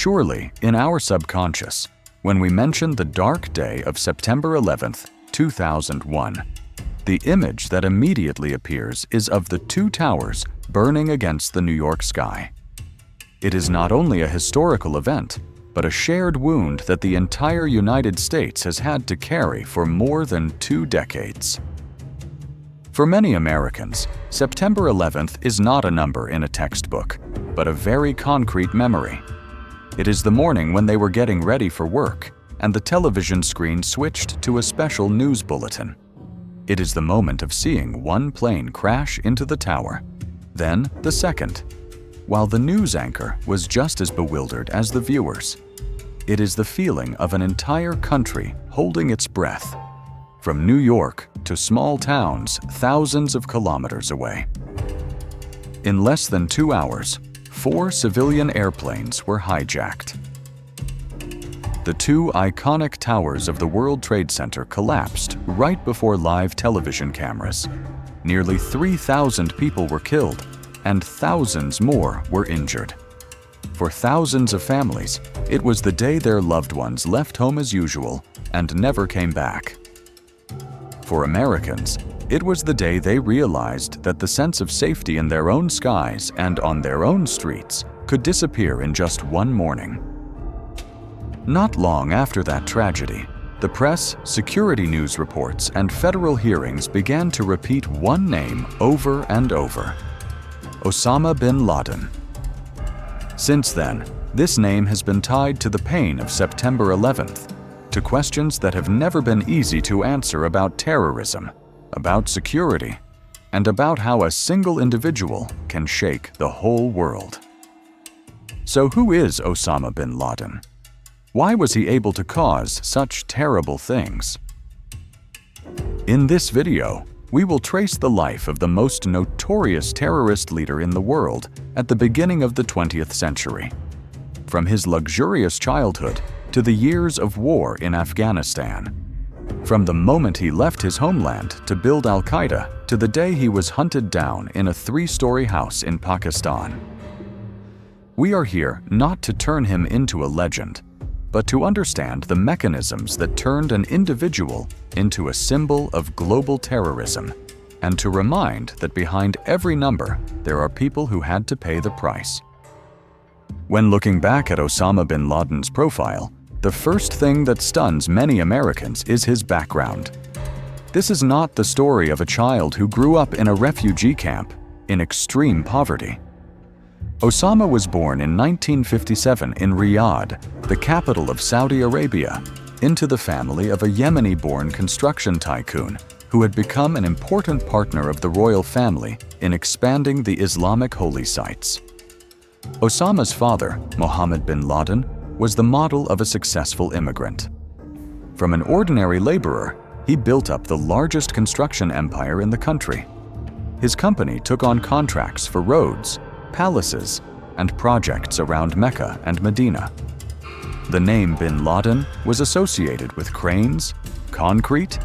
Surely, in our subconscious, when we mention the dark day of September 11th, 2001, the image that immediately appears is of the two towers burning against the New York sky. It is not only a historical event, but a shared wound that the entire United States has had to carry for more than 2 decades. For many Americans, September 11th is not a number in a textbook, but a very concrete memory. It is the morning when they were getting ready for work, and the television screen switched to a special news bulletin. It is the moment of seeing one plane crash into the tower, then the second, while the news anchor was just as bewildered as the viewers. It is the feeling of an entire country holding its breath, from New York to small towns thousands of kilometers away. In less than 2 hours, 4 civilian airplanes were hijacked. The 2 iconic towers of the World Trade Center collapsed right before live television cameras. Nearly 3,000 people were killed, and thousands more were injured. For thousands of families, it was the day their loved ones left home as usual and never came back. For Americans, it was the day they realized that the sense of safety in their own skies and on their own streets could disappear in just one morning. Not long after that tragedy, the press, security news reports, and federal hearings began to repeat one name over and over: Osama bin Laden. Since then, this name has been tied to the pain of September 11th, to questions that have never been easy to answer about terrorism, about security, and about how a single individual can shake the whole world. So who is Osama bin Laden? Why was he able to cause such terrible things? In this video, we will trace the life of the most notorious terrorist leader in the world at the beginning of the 20th century. From his luxurious childhood to the years of war in Afghanistan. From the moment he left his homeland to build al-Qaeda to the day he was hunted down in a 3-story house in Pakistan. We are here not to turn him into a legend, but to understand the mechanisms that turned an individual into a symbol of global terrorism, and to remind that behind every number there are people who had to pay the price. When looking back at Osama bin Laden's profile, the first thing that stuns many Americans is his background. This is not the story of a child who grew up in a refugee camp in extreme poverty. Osama was born in 1957 in Riyadh, the capital of Saudi Arabia, into the family of a Yemeni-born construction tycoon who had become an important partner of the royal family in expanding the Islamic holy sites. Osama's father, Mohammed bin Laden, was the model of a successful immigrant. From an ordinary laborer, he built up the largest construction empire in the country. His company took on contracts for roads, palaces, and projects around Mecca and Medina. The name bin Laden was associated with cranes, concrete,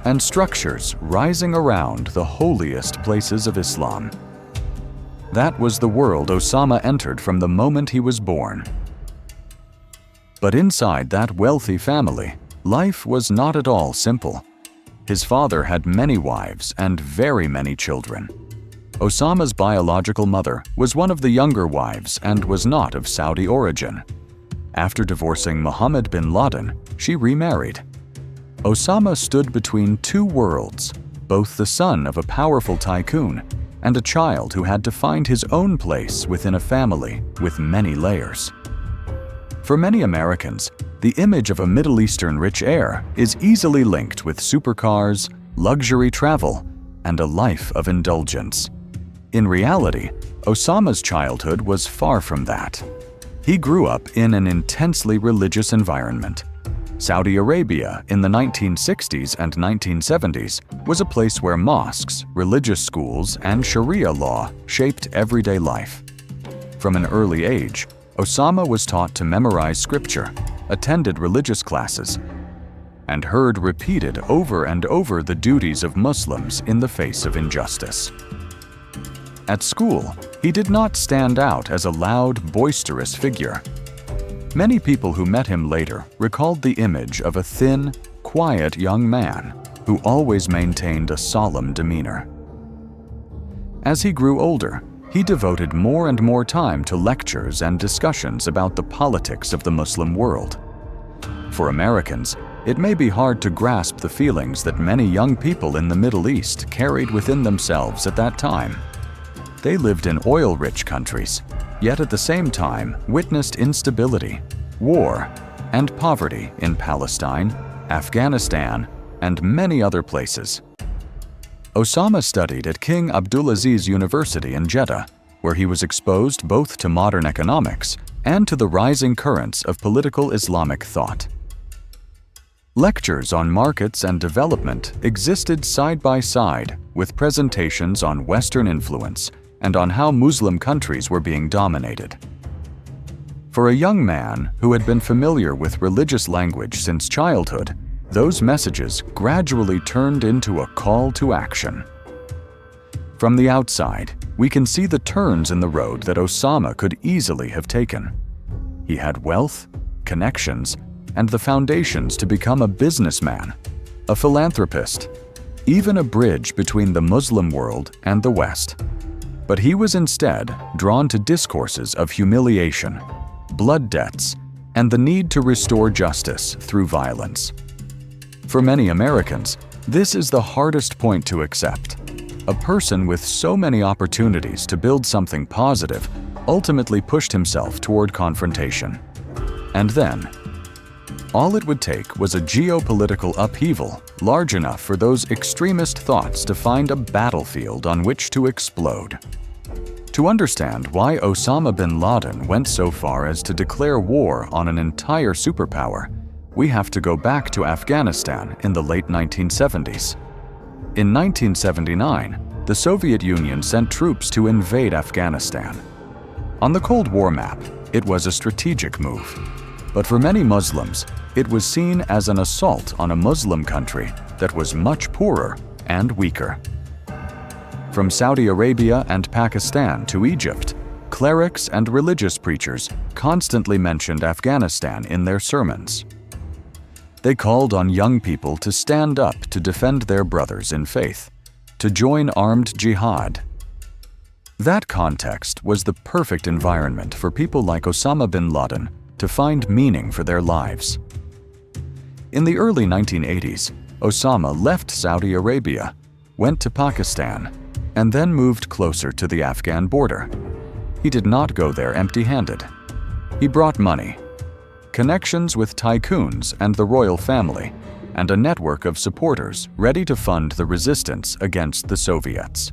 and structures rising around the holiest places of Islam. That was the world Osama entered from the moment he was born. But inside that wealthy family, life was not at all simple. His father had many wives and very many children. Osama's biological mother was one of the younger wives and was not of Saudi origin. After divorcing Mohammed bin Laden, she remarried. Osama stood between 2 worlds, both the son of a powerful tycoon and a child who had to find his own place within a family with many layers. For many Americans, the image of a Middle Eastern rich heir is easily linked with supercars, luxury travel, and a life of indulgence. In reality, Osama's childhood was far from that. He grew up in an intensely religious environment. Saudi Arabia in the 1960s and 1970s was a place where mosques, religious schools, and Sharia law shaped everyday life. From an early age, Osama was taught to memorize scripture, attended religious classes, and heard repeated over and over the duties of Muslims in the face of injustice. At school, he did not stand out as a loud, boisterous figure. Many people who met him later recalled the image of a thin, quiet young man who always maintained a solemn demeanor. As he grew older, he devoted more and more time to lectures and discussions about the politics of the Muslim world. For Americans, it may be hard to grasp the feelings that many young people in the Middle East carried within themselves at that time. They lived in oil-rich countries, yet at the same time witnessed instability, war, and poverty in Palestine, Afghanistan, and many other places. Osama studied at King Abdulaziz University in Jeddah, where he was exposed both to modern economics and to the rising currents of political Islamic thought. Lectures on markets and development existed side by side with presentations on Western influence and on how Muslim countries were being dominated. For a young man who had been familiar with religious language since childhood, those messages gradually turned into a call to action. From the outside, we can see the turns in the road that Osama could easily have taken. He had wealth, connections, and the foundations to become a businessman, a philanthropist, even a bridge between the Muslim world and the West. But he was instead drawn to discourses of humiliation, blood debts, and the need to restore justice through violence. For many Americans, this is the hardest point to accept. A person with so many opportunities to build something positive ultimately pushed himself toward confrontation. And then, all it would take was a geopolitical upheaval large enough for those extremist thoughts to find a battlefield on which to explode. To understand why Osama bin Laden went so far as to declare war on an entire superpower, we have to go back to Afghanistan in the late 1970s. In 1979, the Soviet Union sent troops to invade Afghanistan. On the Cold War map, it was a strategic move. But for many Muslims, it was seen as an assault on a Muslim country that was much poorer and weaker. From Saudi Arabia and Pakistan to Egypt, clerics and religious preachers constantly mentioned Afghanistan in their sermons. They called on young people to stand up to defend their brothers in faith, to join armed jihad. That context was the perfect environment for people like Osama bin Laden to find meaning for their lives. In the early 1980s, Osama left Saudi Arabia, went to Pakistan, and then moved closer to the Afghan border. He did not go there empty-handed. He brought money, connections with tycoons and the royal family, and a network of supporters ready to fund the resistance against the Soviets.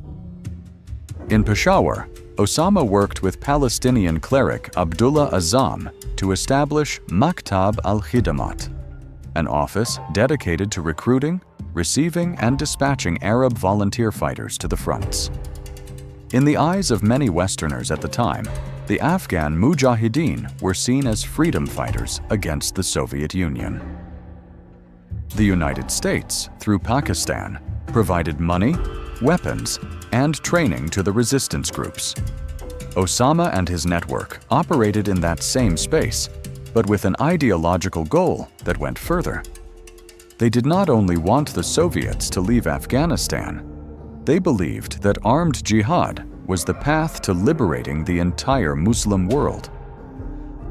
In Peshawar, Osama worked with Palestinian cleric Abdullah Azzam to establish Maktab al-Khidamat, an office dedicated to recruiting, receiving, and dispatching Arab volunteer fighters to the fronts. In the eyes of many Westerners at the time, the Afghan Mujahideen were seen as freedom fighters against the Soviet Union. The United States, through Pakistan, provided money, weapons, and training to the resistance groups. Osama and his network operated in that same space, but with an ideological goal that went further. They did not only want the Soviets to leave Afghanistan, they believed that armed jihad was the path to liberating the entire Muslim world.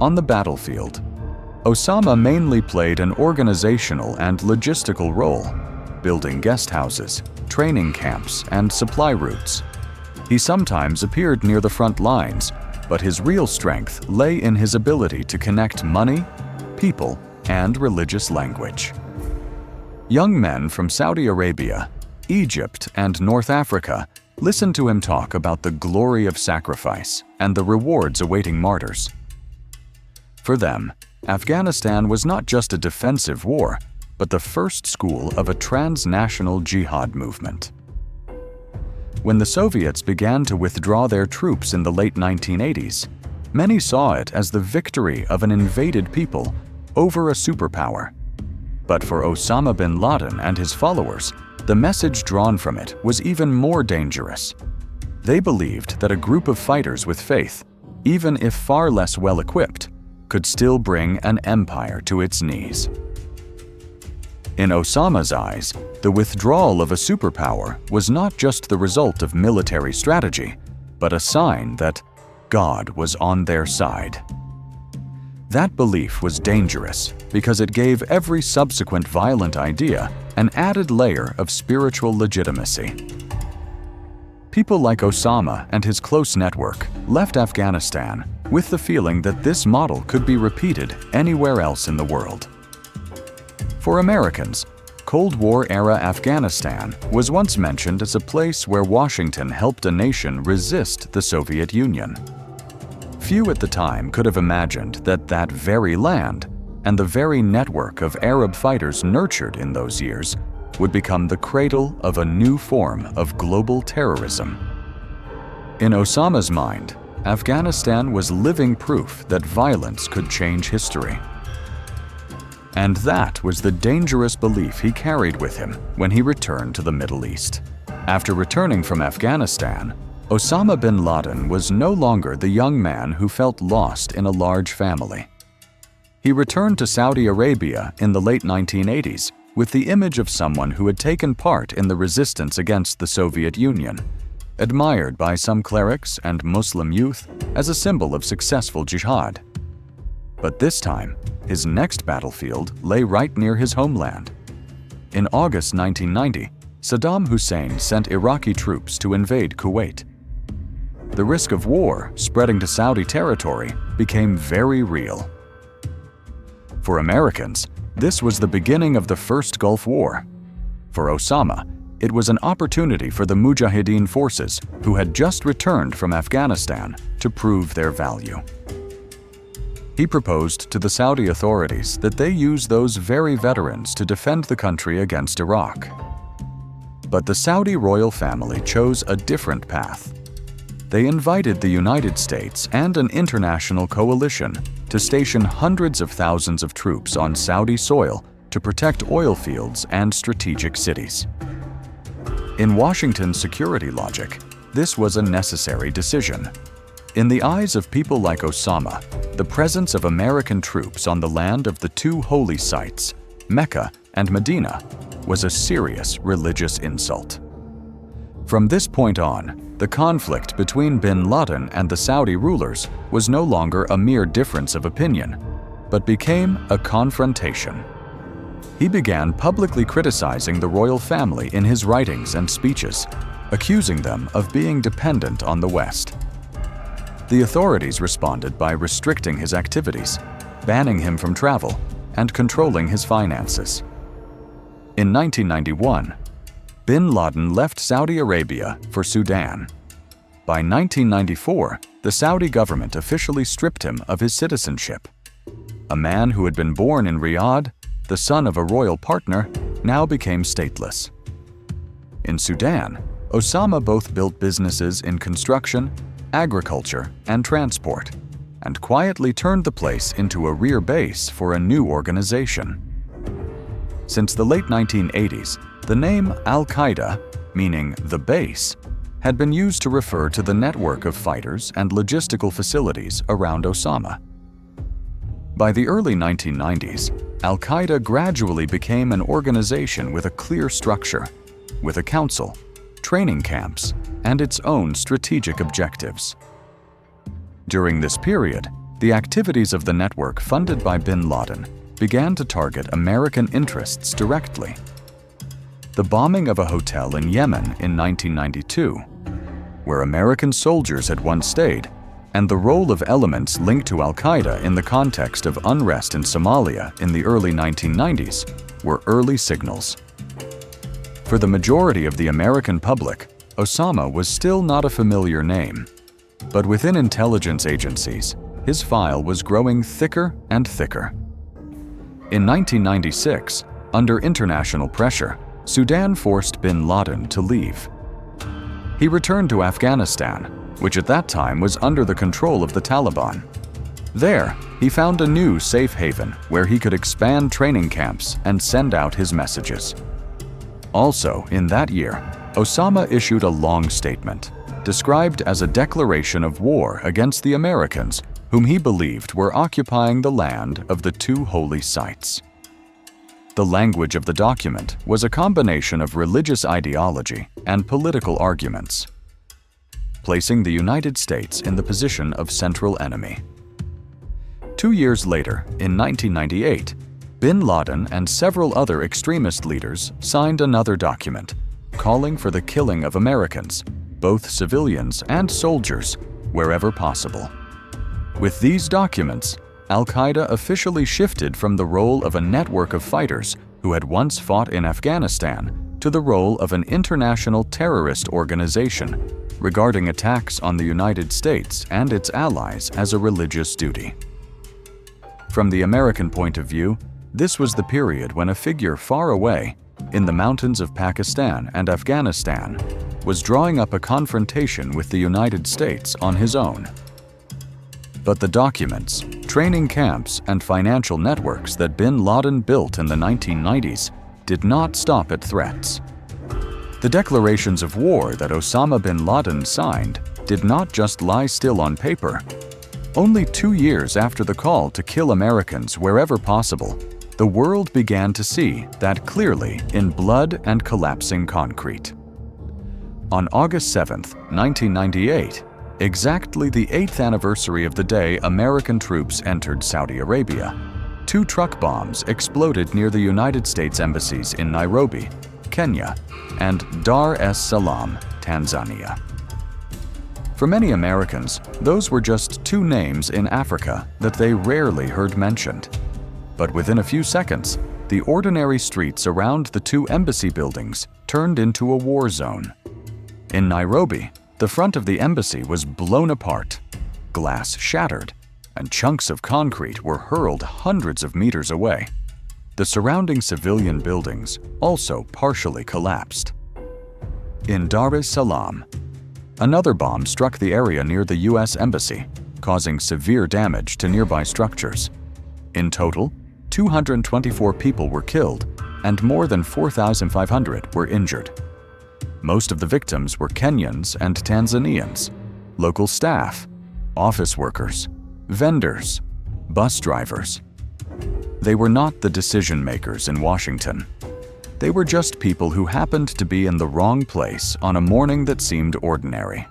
On the battlefield, Osama mainly played an organizational and logistical role, building guest houses, training camps, and supply routes. He sometimes appeared near the front lines, but his real strength lay in his ability to connect money, people, and religious language. Young men from Saudi Arabia, Egypt, and North Africa listened to him talk about the glory of sacrifice and the rewards awaiting martyrs. For them, Afghanistan was not just a defensive war, but the first school of a transnational jihad movement. When the Soviets began to withdraw their troops in the late 1980s, many saw it as the victory of an invaded people over a superpower. But for Osama bin Laden and his followers, the message drawn from it was even more dangerous. They believed that a group of fighters with faith, even if far less well-equipped, could still bring an empire to its knees. In Osama's eyes, the withdrawal of a superpower was not just the result of military strategy, but a sign that God was on their side. That belief was dangerous because it gave every subsequent violent idea an added layer of spiritual legitimacy. People like Osama and his close network left Afghanistan with the feeling that this model could be repeated anywhere else in the world. For Americans, Cold War-era Afghanistan was once mentioned as a place where Washington helped a nation resist the Soviet Union. Few at the time could have imagined that that very land and the very network of Arab fighters nurtured in those years would become the cradle of a new form of global terrorism. In Osama's mind, Afghanistan was living proof that violence could change history. And that was the dangerous belief he carried with him when he returned to the Middle East. After returning from Afghanistan, Osama bin Laden was no longer the young man who felt lost in a large family. He returned to Saudi Arabia in the late 1980s with the image of someone who had taken part in the resistance against the Soviet Union, admired by some clerics and Muslim youth as a symbol of successful jihad. But this time, his next battlefield lay right near his homeland. In August 1990, Saddam Hussein sent Iraqi troops to invade Kuwait. The risk of war spreading to Saudi territory became very real. For Americans, this was the beginning of the First Gulf War. For Osama, it was an opportunity for the Mujahideen forces who had just returned from Afghanistan to prove their value. He proposed to the Saudi authorities that they use those very veterans to defend the country against Iraq. But the Saudi royal family chose a different path. They invited the United States and an international coalition to station hundreds of thousands of troops on Saudi soil to protect oil fields and strategic cities. In Washington's security logic, this was a necessary decision. In the eyes of people like Osama, the presence of American troops on the land of the two holy sites, Mecca and Medina, was a serious religious insult. From this point on, the conflict between bin Laden and the Saudi rulers was no longer a mere difference of opinion, but became a confrontation. He began publicly criticizing the royal family in his writings and speeches, accusing them of being dependent on the West. The authorities responded by restricting his activities, banning him from travel, and controlling his finances. In 1991, bin Laden left Saudi Arabia for Sudan. By 1994, the Saudi government officially stripped him of his citizenship. A man who had been born in Riyadh, the son of a royal partner, now became stateless. In Sudan, Osama both built businesses in construction, agriculture, and transport, and quietly turned the place into a rear base for a new organization. Since the late 1980s, the name al-Qaeda, meaning the base, had been used to refer to the network of fighters and logistical facilities around Osama. By the early 1990s, al-Qaeda gradually became an organization with a clear structure, with a council, training camps, and its own strategic objectives. During this period, the activities of the network funded by bin Laden began to target American interests directly. The bombing of a hotel in Yemen in 1992, where American soldiers had once stayed, and the role of elements linked to al-Qaeda in the context of unrest in Somalia in the early 1990s, were early signals. For the majority of the American public, Osama was still not a familiar name, but within intelligence agencies, his file was growing thicker and thicker. In 1996, under international pressure, Sudan forced bin Laden to leave. He returned to Afghanistan, which at that time was under the control of the Taliban. There, he found a new safe haven where he could expand training camps and send out his messages. Also, in that year, Osama issued a long statement, described as a declaration of war against the Americans whom he believed were occupying the land of the two holy sites. The language of the document was a combination of religious ideology and political arguments, placing the United States in the position of central enemy. 2 years later, in 1998, bin Laden and several other extremist leaders signed another document calling for the killing of Americans, both civilians and soldiers, wherever possible. With these documents, al-Qaeda officially shifted from the role of a network of fighters who had once fought in Afghanistan to the role of an international terrorist organization, regarding attacks on the United States and its allies as a religious duty. From the American point of view, this was the period when a figure far away, in the mountains of Pakistan and Afghanistan, was drawing up a confrontation with the United States on his own. But the documents, training camps, and financial networks that bin Laden built in the 1990s did not stop at threats. The declarations of war that Osama bin Laden signed did not just lie still on paper. Only 2 years after the call to kill Americans wherever possible, the world began to see that clearly in blood and collapsing concrete. On August 7, 1998, exactly the 8th anniversary of the day American troops entered Saudi Arabia, 2 truck bombs exploded near the United States embassies in Nairobi, Kenya, and Dar es Salaam, Tanzania. For many Americans, those were just 2 names in Africa that they rarely heard mentioned. But within a few seconds, the ordinary streets around the 2 embassy buildings turned into a war zone. In Nairobi, the front of the embassy was blown apart, glass shattered, and chunks of concrete were hurled hundreds of meters away. The surrounding civilian buildings also partially collapsed. In Dar es Salaam, another bomb struck the area near the U.S. Embassy, causing severe damage to nearby structures. In total, 224 people were killed and more than 4,500 were injured. Most of the victims were Kenyans and Tanzanians, local staff, office workers, vendors, bus drivers. They were not the decision makers in Washington. They were just people who happened to be in the wrong place on a morning that seemed ordinary.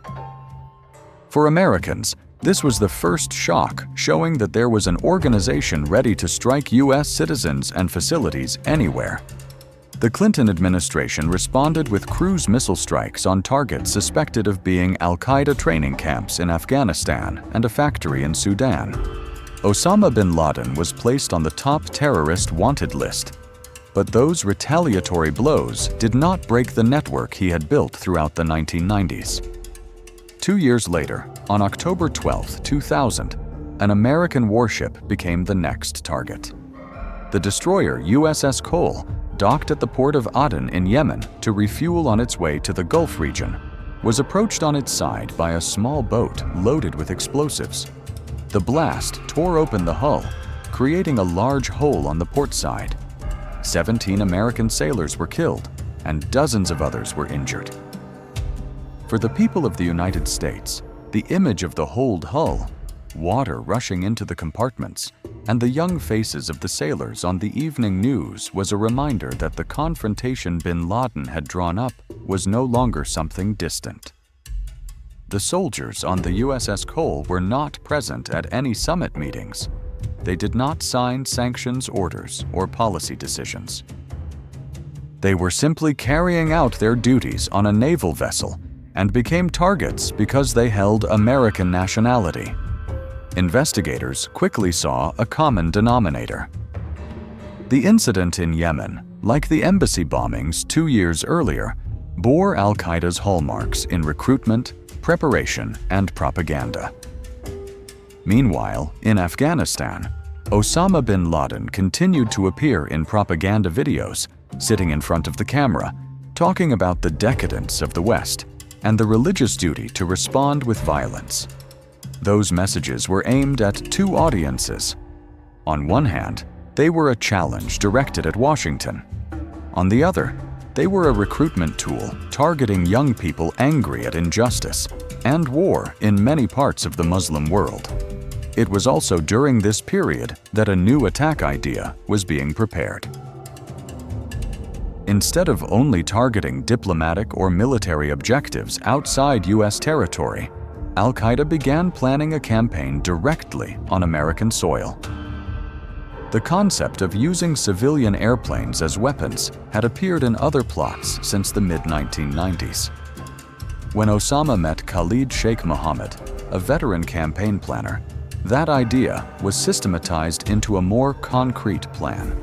For Americans, this was the first shock showing that there was an organization ready to strike U.S. citizens and facilities anywhere. The Clinton administration responded with cruise missile strikes on targets suspected of being al-Qaeda training camps in Afghanistan and a factory in Sudan. Osama bin Laden was placed on the top terrorist wanted list. But those retaliatory blows did not break the network he had built throughout the 1990s. 2 years later, on October 12, 2000, an American warship became the next target. The destroyer USS Cole docked at the port of Aden in Yemen to refuel on its way to the Gulf region, was approached on its side by a small boat loaded with explosives. The blast tore open the hull, creating a large hole on the port side. 17 American sailors were killed, and dozens of others were injured. For the people of the United States, the image of the holed hull, water rushing into the compartments, and the young faces of the sailors on the evening news was a reminder that the confrontation bin Laden had drawn up was no longer something distant. The soldiers on the USS Cole were not present at any summit meetings. They did not sign sanctions orders or policy decisions. They were simply carrying out their duties on a naval vessel and became targets because they held American nationality. Investigators quickly saw a common denominator. The incident in Yemen, like the embassy bombings 2 years earlier, bore al-Qaeda's hallmarks in recruitment, preparation, and propaganda. Meanwhile, in Afghanistan, Osama bin Laden continued to appear in propaganda videos, sitting in front of the camera, talking about the decadence of the West and the religious duty to respond with violence. Those messages were aimed at 2 audiences. On one hand, they were a challenge directed at Washington. On the other, they were a recruitment tool targeting young people angry at injustice and war in many parts of the Muslim world. It was also during this period that a new attack idea was being prepared. Instead of only targeting diplomatic or military objectives outside U.S. territory, al-Qaeda began planning a campaign directly on American soil. The concept of using civilian airplanes as weapons had appeared in other plots since the mid-1990s. When Osama met Khalid Sheikh Mohammed, a veteran campaign planner, that idea was systematized into a more concrete plan.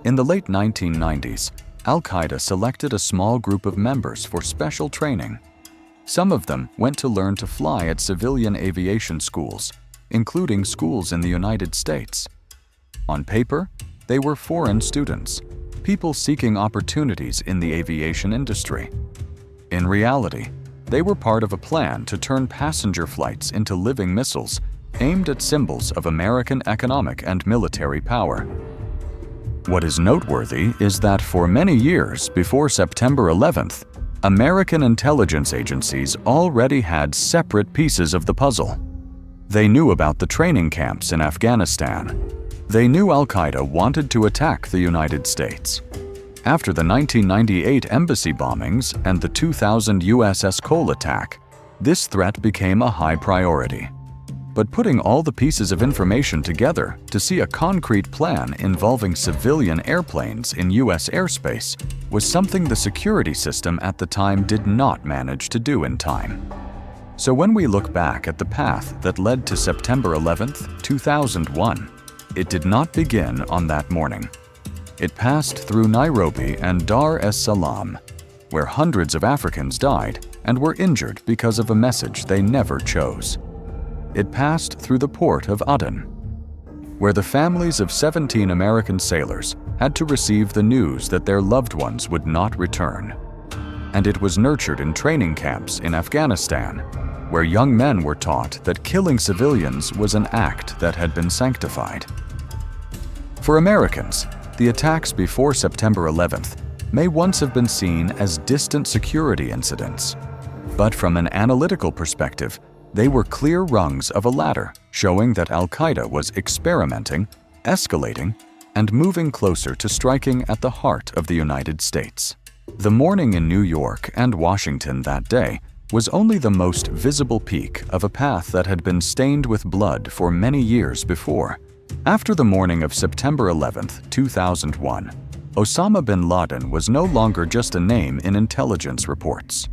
In the late 1990s, al-Qaeda selected a small group of members for special training. Some of them went to learn to fly at civilian aviation schools, including schools in the United States. On paper, they were foreign students, people seeking opportunities in the aviation industry. In reality, they were part of a plan to turn passenger flights into living missiles aimed at symbols of American economic and military power. What is noteworthy is that for many years before September 11th, American intelligence agencies already had separate pieces of the puzzle. They knew about the training camps in Afghanistan. They knew al-Qaeda wanted to attack the United States. After the 1998 embassy bombings and the 2000 USS Cole attack, this threat became a high priority. But putting all the pieces of information together to see a concrete plan involving civilian airplanes in U.S. airspace was something the security system at the time did not manage to do in time. So when we look back at the path that led to September 11, 2001, it did not begin on that morning. It passed through Nairobi and Dar es Salaam, where hundreds of Africans died and were injured because of a message they never chose. It passed through the port of Aden, where the families of 17 American sailors had to receive the news that their loved ones would not return. And it was nurtured in training camps in Afghanistan, where young men were taught that killing civilians was an act that had been sanctified. For Americans, the attacks before September 11th may once have been seen as distant security incidents. But from an analytical perspective, they were clear rungs of a ladder showing that al-Qaeda was experimenting, escalating, and moving closer to striking at the heart of the United States. The morning in New York and Washington that day was only the most visible peak of a path that had been stained with blood for many years before. After the morning of September 11, 2001, Osama bin Laden was no longer just a name in intelligence reports.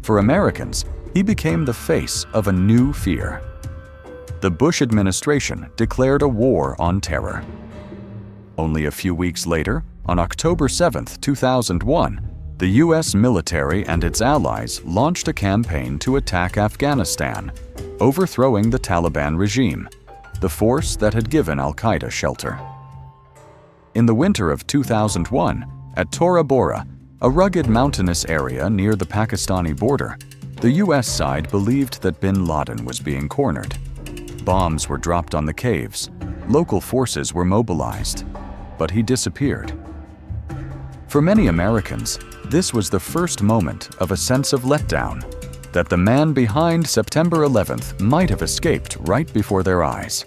For Americans, he became the face of a new fear. The Bush administration declared a war on terror. Only a few weeks later, on October 7, 2001, the U.S. military and its allies launched a campaign to attack Afghanistan, overthrowing the Taliban regime, the force that had given al-Qaeda shelter. In the winter of 2001, at Tora Bora, a rugged mountainous area near the Pakistani border, the U.S. side believed that bin Laden was being cornered. Bombs were dropped on the caves, local forces were mobilized, but he disappeared. For many Americans, this was the first moment of a sense of letdown, that the man behind September 11th might have escaped right before their eyes.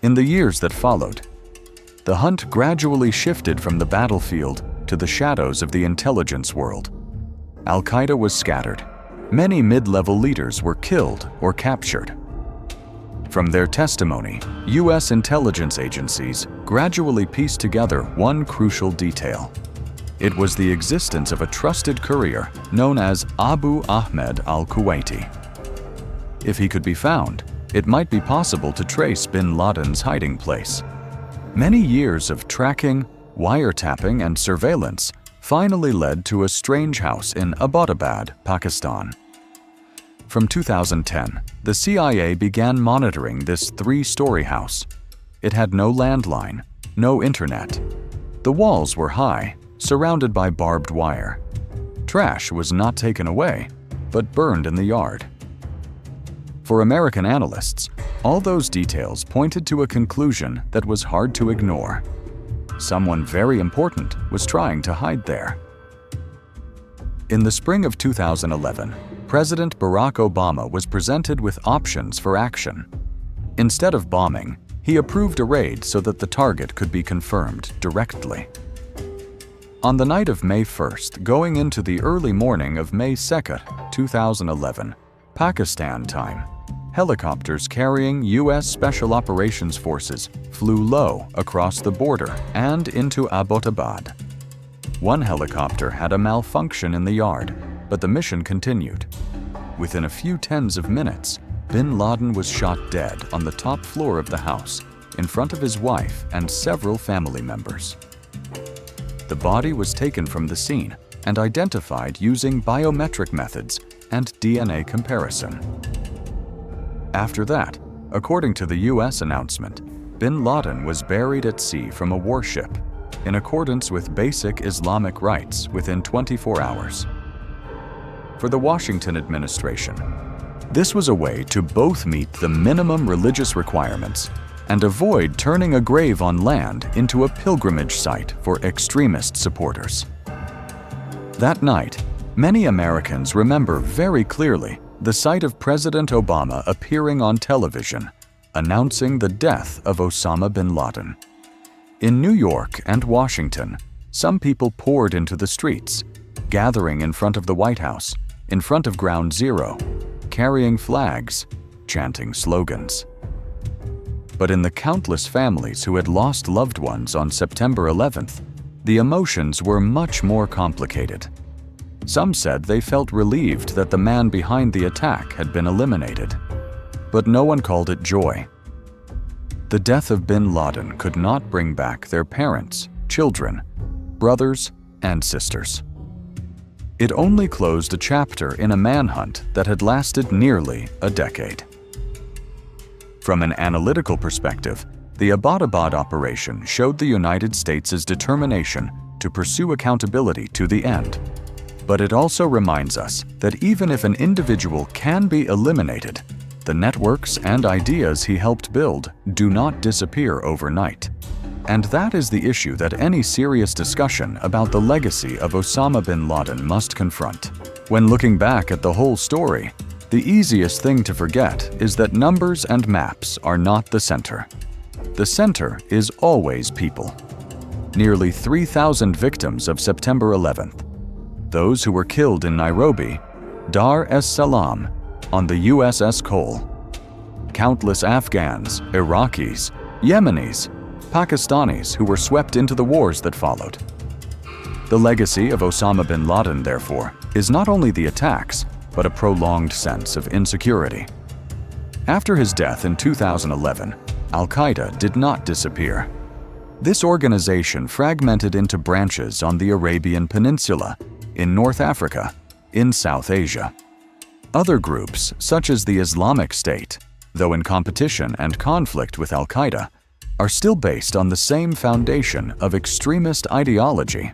In the years that followed, the hunt gradually shifted from the battlefield to the shadows of the intelligence world. Al-Qaeda was scattered. Many mid-level leaders were killed or captured. From their testimony, U.S. intelligence agencies gradually pieced together one crucial detail. It was the existence of a trusted courier known as Abu Ahmed al-Kuwaiti. If he could be found, it might be possible to trace bin Laden's hiding place. Many years of tracking, wiretapping, and surveillance finally led to a strange house in Abbottabad, Pakistan. From 2010, the CIA began monitoring this three-story house. It had no landline, no internet. The walls were high, surrounded by barbed wire. Trash was not taken away, but burned in the yard. For American analysts, all those details pointed to a conclusion that was hard to ignore. Someone very important was trying to hide there. In the spring of 2011, President Barack Obama was presented with options for action. Instead of bombing, he approved a raid so that the target could be confirmed directly. On the night of May 1st, going into the early morning of May 2nd, 2011, Pakistan time, helicopters carrying U.S. Special Operations Forces flew low across the border and into Abbottabad. One helicopter had a malfunction in the yard, but the mission continued. Within a few tens of minutes, bin Laden was shot dead on the top floor of the house, in front of his wife and several family members. The body was taken from the scene and identified using biometric methods and DNA comparison. After that, according to the U.S. announcement, bin Laden was buried at sea from a warship, in accordance with basic Islamic rites within 24 hours. For the Washington administration, this was a way to both meet the minimum religious requirements and avoid turning a grave on land into a pilgrimage site for extremist supporters. That night, many Americans remember very clearly the sight of President Obama appearing on television, announcing the death of Osama bin Laden. In New York and Washington, some people poured into the streets, gathering in front of the White House, in front of Ground Zero, carrying flags, chanting slogans. But in the countless families who had lost loved ones on September 11th, the emotions were much more complicated. Some said they felt relieved that the man behind the attack had been eliminated, but no one called it joy. The death of bin Laden could not bring back their parents, children, brothers, and sisters. It only closed a chapter in a manhunt that had lasted nearly a decade. From an analytical perspective, the Abbottabad operation showed the United States' determination to pursue accountability to the end. But it also reminds us that even if an individual can be eliminated, the networks and ideas he helped build do not disappear overnight. And that is the issue that any serious discussion about the legacy of Osama bin Laden must confront. When looking back at the whole story, the easiest thing to forget is that numbers and maps are not the center. The center is always people. Nearly 3,000 victims of September 11th. Those who were killed in Nairobi, Dar es Salaam, on the USS Cole. Countless Afghans, Iraqis, Yemenis, Pakistanis who were swept into the wars that followed. The legacy of Osama bin Laden, therefore, is not only the attacks, but a prolonged sense of insecurity. After his death in 2011, al-Qaeda did not disappear. This organization fragmented into branches on the Arabian Peninsula, in North Africa, in South Asia. Other groups, such as the Islamic State, though in competition and conflict with al-Qaeda, are still based on the same foundation of extremist ideology.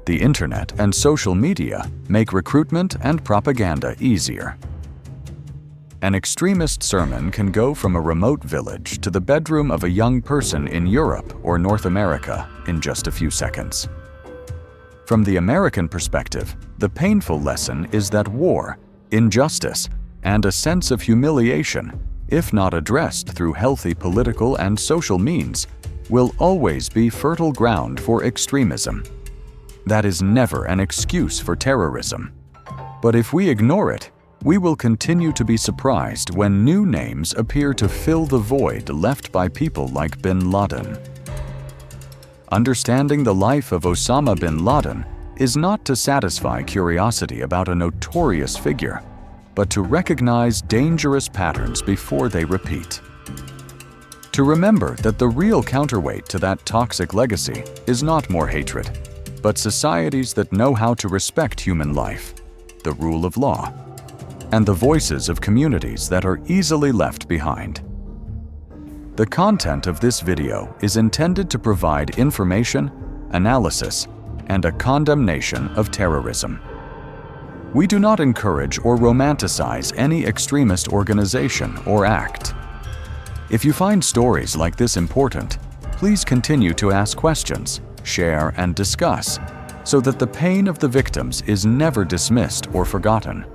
The internet and social media make recruitment and propaganda easier. An extremist sermon can go from a remote village to the bedroom of a young person in Europe or North America in just a few seconds. From the American perspective, the painful lesson is that war, injustice, and a sense of humiliation, if not addressed through healthy political and social means, will always be fertile ground for extremism. That is never an excuse for terrorism. But if we ignore it, we will continue to be surprised when new names appear to fill the void left by people like bin Laden. Understanding the life of Osama bin Laden is not to satisfy curiosity about a notorious figure, but to recognize dangerous patterns before they repeat. To remember that the real counterweight to that toxic legacy is not more hatred, but societies that know how to respect human life, the rule of law, and the voices of communities that are easily left behind. The content of this video is intended to provide information, analysis, and a condemnation of terrorism. We do not encourage or romanticize any extremist organization or act. If you find stories like this important, please continue to ask questions, share, and discuss, so that the pain of the victims is never dismissed or forgotten.